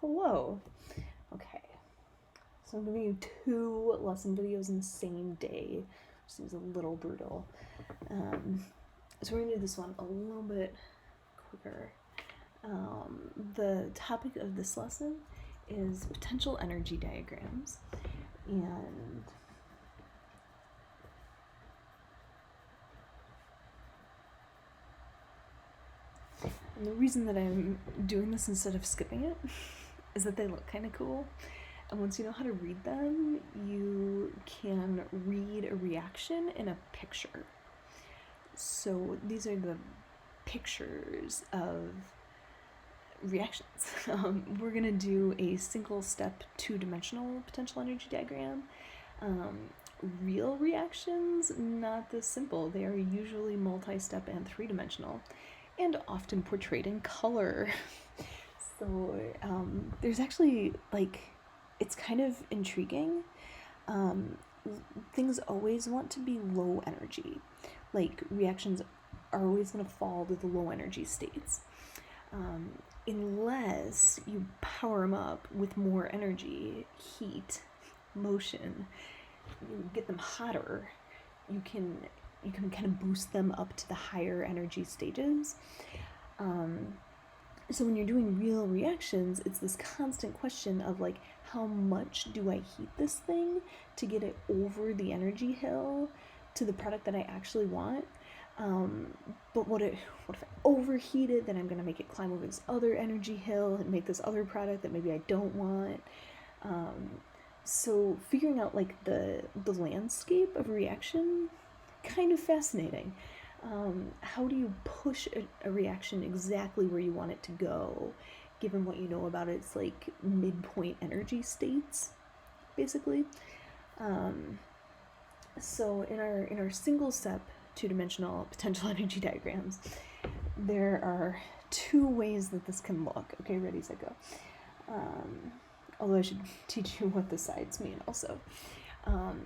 Hello. Okay, so I'm giving you 2 lesson videos in the same day, which seems a little brutal. So we're gonna do this one a little bit quicker. The topic of this lesson is potential energy diagrams, and the reason that I'm doing this instead of skipping it is that they look kind of cool. And once you know how to read them, you can read a reaction in a picture. So these are the pictures of reactions. We're going to do a single step 2-dimensional potential energy diagram. Real reactions, not this simple. They are usually multi-step and 3-dimensional, and often portrayed in color. So there's actually, it's kind of intriguing. Things always want to be low energy. Reactions are always going to fall to the low energy states. Unless you power them up with more energy, heat, motion, you get them hotter, you can kind of boost them up to the higher energy stages. So when you're doing real reactions, it's this constant question of how much do I heat this thing to get it over the energy hill to the product that I actually want? But what if I overheat it, then I'm going to make it climb over this other energy hill and make this other product that maybe I don't want. So figuring out the landscape of reaction, kind of fascinating. How do you push a reaction exactly where you want it to go, given what you know about its midpoint energy states, basically? So in our single step 2-dimensional potential energy diagrams, there are 2 ways that this can look. Okay, ready, set, go. Although I should teach you what the sides mean also.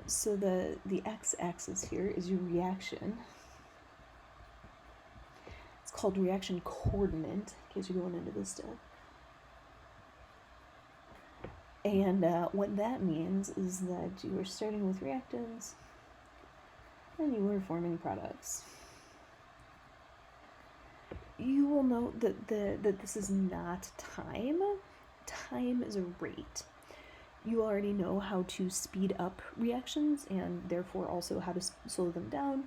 So the x-axis here is your reaction. It's called reaction coordinate, in case you're going into this stuff. And what that means is that you are starting with reactants, and you are forming products. You will note that this is not time. Time is a rate. You already know how to speed up reactions and therefore also how to slow them down.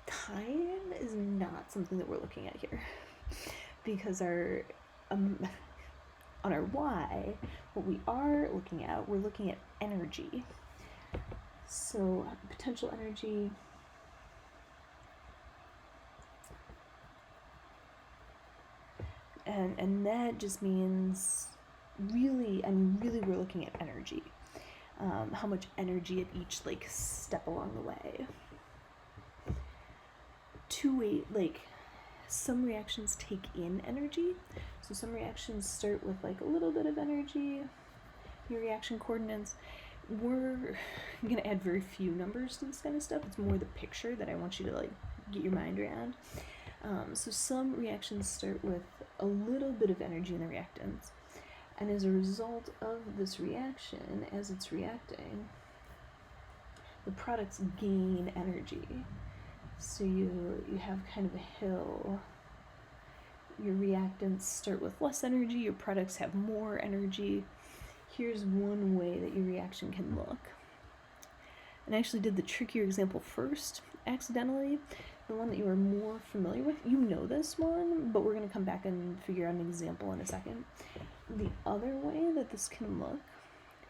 Time is not something that we're looking at here, because on our y, what we are looking at, we're looking at energy. So potential energy, and that just means really we're looking at energy. How much energy at each step along the way. Some reactions take in energy. So some reactions start with a little bit of energy. Your reaction coordinates. We're gonna add very few numbers to this kind of stuff. It's more the picture that I want you to get your mind around. So some reactions start with a little bit of energy in the reactants, and as a result of this reaction, as it's reacting, the products gain energy. So you have kind of a hill. Your reactants start with less energy, your products have more energy. Here's one way that your reaction can look. And I actually did the trickier example first, accidentally. The one that you are more familiar with, you know this one, but we're going to come back and figure out an example in a second. The other way that this can look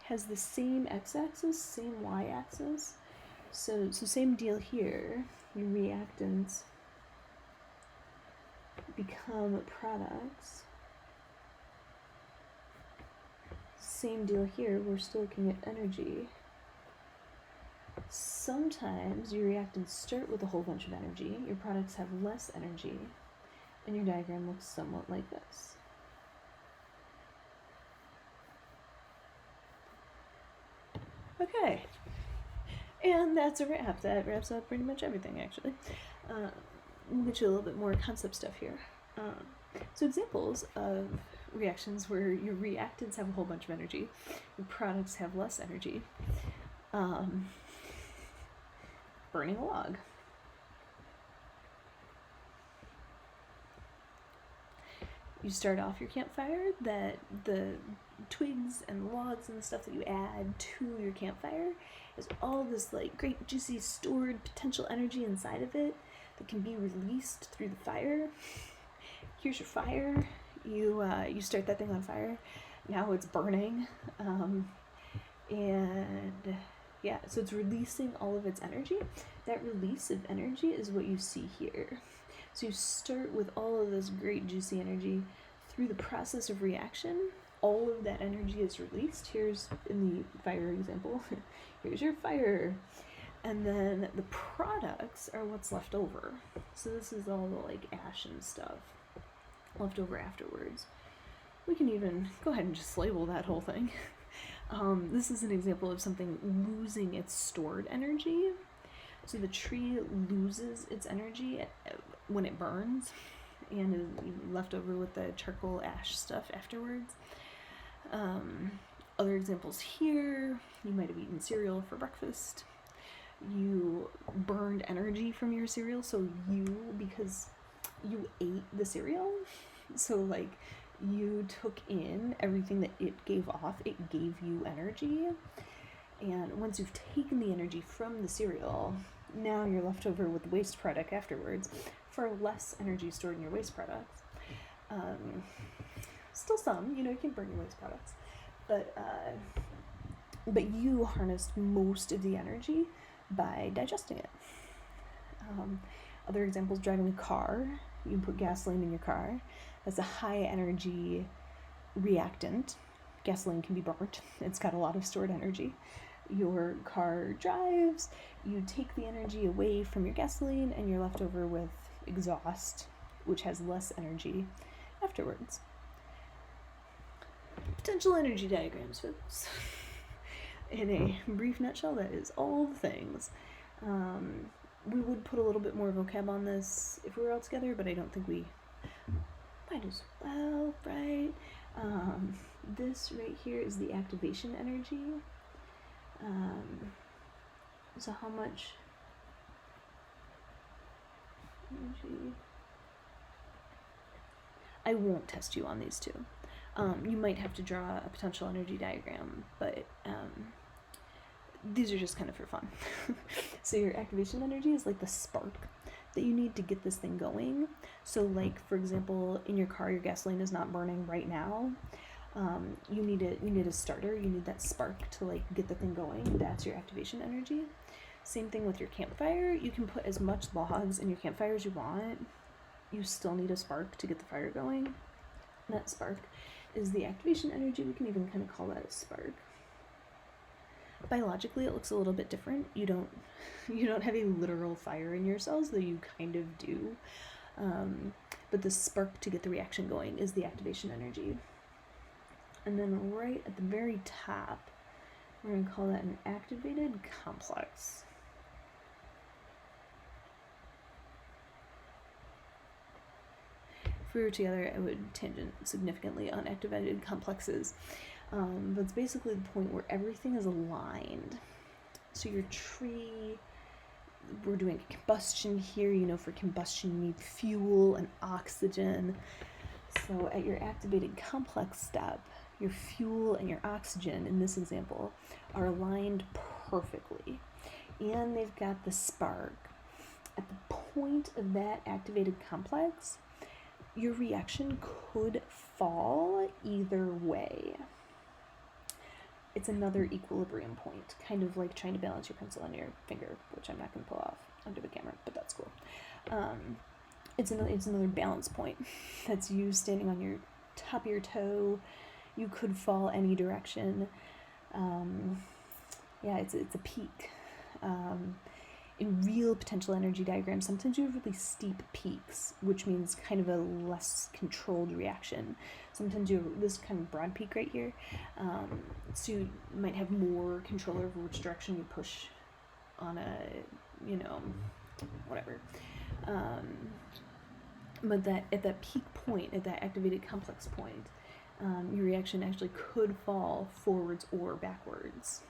has the same x-axis, same y-axis. So same deal here. Your reactants become products. Same deal here, we're still looking at energy. Sometimes your reactants start with a whole bunch of energy, your products have less energy, and your diagram looks somewhat like this. Okay, and that's a wrap. That wraps up pretty much everything, actually. We'll get you a little bit more concept stuff here. So examples of reactions where your reactants have a whole bunch of energy, your products have less energy. Burning a log. You start off your campfire, that the twigs and the logs and the stuff that you add to your campfire is all this like great juicy stored potential energy inside of it that can be released through the fire. Here's your fire. You start that thing on fire. Now it's burning, and yeah, so it's releasing all of its energy. That release of energy is what you see here. So you start with all of this great juicy energy. Through the process of reaction, all of that energy is released. Here's, in the fire example, here's your fire. And then the products are what's left over. So this is all the like ash and stuff left over afterwards. We can even go ahead and just label that whole thing. This is an example of something losing its stored energy. So the tree loses its energy when it burns and is left over with the charcoal ash stuff afterwards. Other examples here, you might have eaten cereal for breakfast. You burned energy from your cereal, so because you ate the cereal, so like you took in everything that it gave off, it gave you energy. And once you've taken the energy from the cereal, now you're left over with the waste product afterwards for less energy stored in your waste products. Still some, you can burn your waste products, but you harnessed most of the energy by digesting it. Other examples, driving a car. You put gasoline in your car. That's a high energy reactant. Gasoline can be burnt. It's got a lot of stored energy. Your car drives, you take the energy away from your gasoline, and you're left over with exhaust, which has less energy afterwards. Potential energy diagrams, folks. In a brief nutshell, that is all the things. We would put a little bit more vocab on this if we were all together, but I don't think we might as well, right? This right here is the activation energy. So how much energy? I won't test you on these two. You might have to draw a potential energy diagram, but these are just kind of for fun. So your activation energy is like the spark that you need to get this thing going. So like, for example, in your car, your gasoline is not burning right now. You need a starter. You need that spark to like get the thing going. That's your activation energy. Same thing with your campfire. You can put as much logs in your campfire as you want. You still need a spark to get the fire going. And that spark is the activation energy. We can even kind of call that a spark. Biologically, it looks a little bit different. You don't have a literal fire in your cells, though you kind of do. But the spark to get the reaction going is the activation energy. And then right at the very top, we're going to call that an activated complex. If we were together, I would tangent significantly on activated complexes. But it's basically the point where everything is aligned. So your tree, we're doing combustion here. For combustion you need fuel and oxygen. So at your activated complex step, your fuel and your oxygen, in this example, are aligned perfectly. And they've got the spark. At the point of that activated complex, your reaction could fall either way. It's another equilibrium point, kind of like trying to balance your pencil on your finger, which I'm not going to pull off under the camera, but that's cool. It's another balance point. That's you standing on your top of your toe. You could fall any direction. It's a peak. In real potential energy diagrams, sometimes you have really steep peaks, which means kind of a less controlled reaction. Sometimes you have this kind of broad peak right here, so you might have more control over which direction you push on whatever. But that at that peak point, at that activated complex point, your reaction actually could fall forwards or backwards,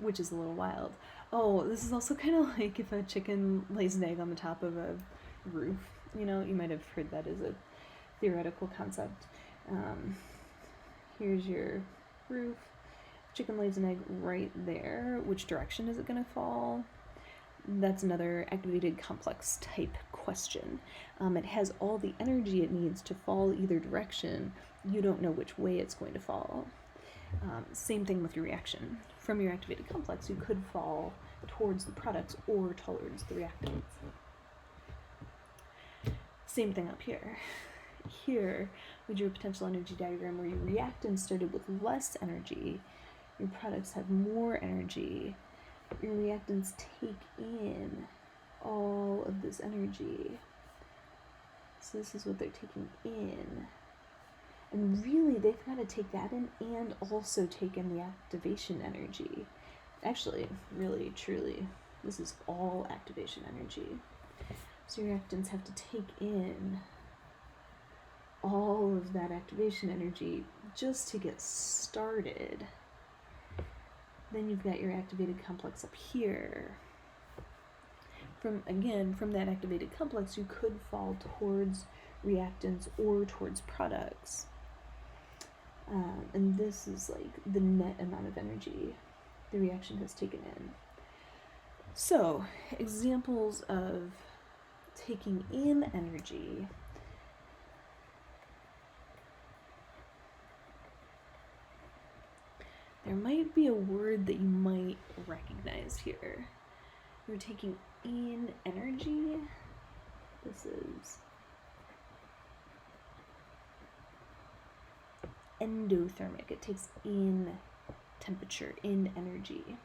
which is a little wild. Oh, this is also kind of like if a chicken lays an egg on the top of a roof. You know, you might have heard that as a theoretical concept. Here's your roof. Chicken lays an egg right there. Which direction is it going to fall? That's another activated complex type question. It has all the energy it needs to fall either direction. You don't know which way it's going to fall. Same thing with your reaction. From your activated complex, you could fall towards the products or towards the reactants. Same thing up here. Here, we drew a potential energy diagram where your reactants started with less energy, your products have more energy, your reactants take in all of this energy. So this is what they're taking in. And really, they've got to take that in and also take in the activation energy. Actually, really, truly, this is all activation energy. So reactants have to take in all of that activation energy just to get started. Then you've got your activated complex up here. From that activated complex, you could fall towards reactants or towards products. And this is like the net amount of energy the reaction has taken in. So, examples of taking in energy. There might be a word that you might recognize here. You're taking in energy. This is endothermic. It takes in temperature, in energy.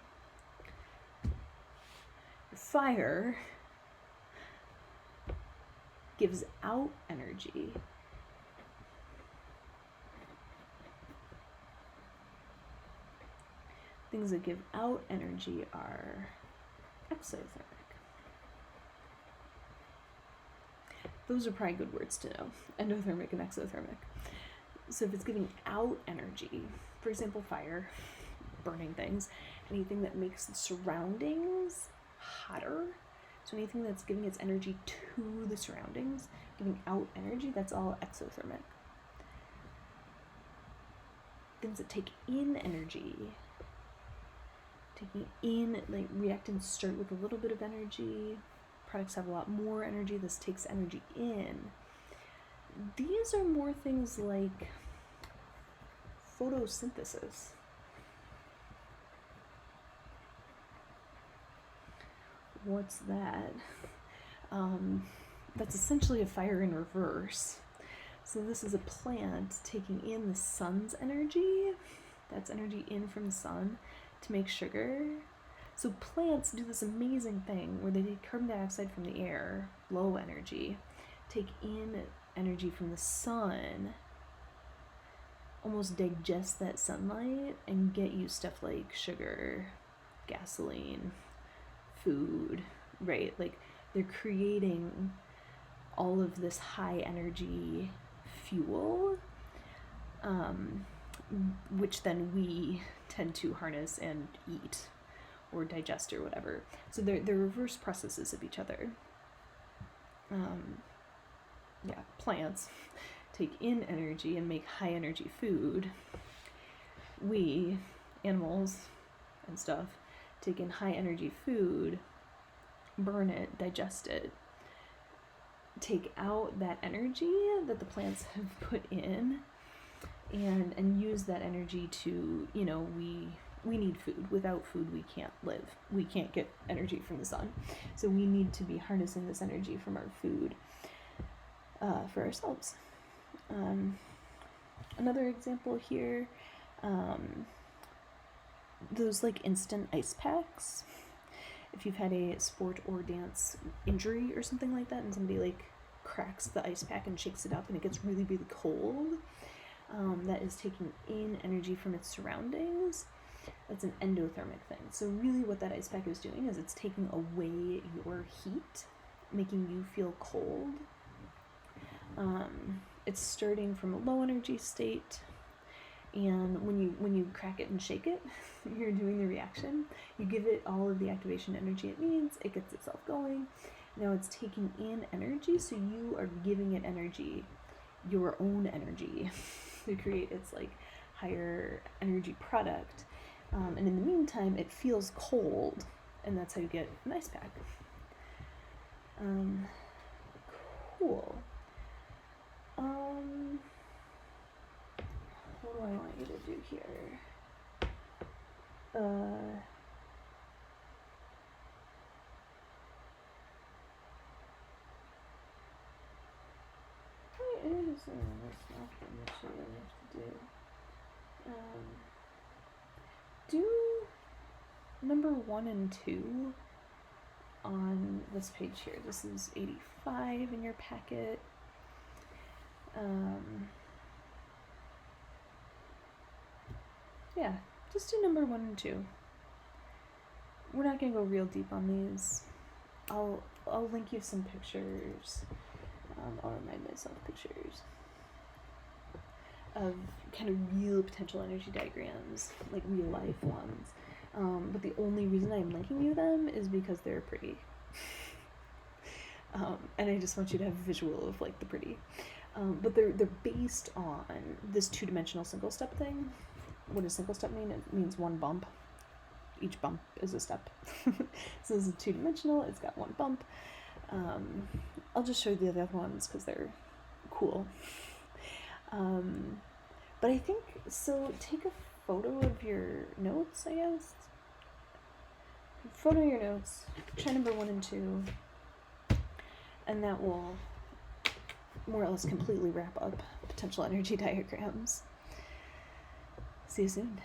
Fire gives out energy. Things that give out energy are exothermic. Those are probably good words to know, endothermic and exothermic. So if it's giving out energy, for example, fire, burning things, anything that makes the surroundings hotter, so anything that's giving its energy to the surroundings, giving out energy, that's all exothermic. Things that take in energy, taking in, like reactants start with a little bit of energy, products have a lot more energy, this takes energy in. These are more things like photosynthesis. What's that? That's essentially a fire in reverse. So this is a plant taking in the sun's energy. That's energy in from the sun to make sugar. So plants do this amazing thing where they take carbon dioxide from the air, low energy, take in energy from the sun, almost digest that sunlight and get you stuff like sugar, gasoline, food, right? Like they're creating all of this high energy fuel, which then we tend to harness and eat or digest or whatever. So they're reverse processes of each other. Plants take in energy and make high energy food. We, animals and stuff, take in high energy food, burn it, digest it, take out that energy that the plants have put in, and use that energy to, we need food. Without food, we can't live. We can't get energy from the sun. So we need to be harnessing this energy from our food for ourselves. Another example here, those like instant ice packs. If you've had a sport or dance injury or something like that and somebody like cracks the ice pack and shakes it up and it gets really, really cold, that is taking in energy from its surroundings. That's an endothermic thing. So really what that ice pack is doing is it's taking away your heat, making you feel cold. it's starting from a low energy state, and when you crack it and shake it, you're doing the reaction. You give it all of the activation energy it needs, it gets itself going. Now it's taking in energy, so you are giving it energy, your own energy, to create its like higher energy product. And in the meantime, it feels cold, and that's how you get an ice pack. Cool. What do I want you to do here? It is nothing that you really have to do. Do number 1 and 2 on this page here. This is 85 in your packet. Yeah, just do number 1 and 2. We're not gonna go real deep on these. I'll link you some pictures. I'll remind myself pictures of kind of real potential energy diagrams, like real life ones. But the only reason I'm linking you them is because they're pretty. And I just want you to have a visual of like the pretty. But they're based on this 2-dimensional single step thing. What does single step mean? It means one bump. Each bump is a step. So this is 2-dimensional, it's got one bump. I'll just show you the other ones because they're cool. But I think, so take a photo of your notes, I guess. Photo your notes, try number 1 and 2, and that will more or less completely wrap up potential energy diagrams. See you soon.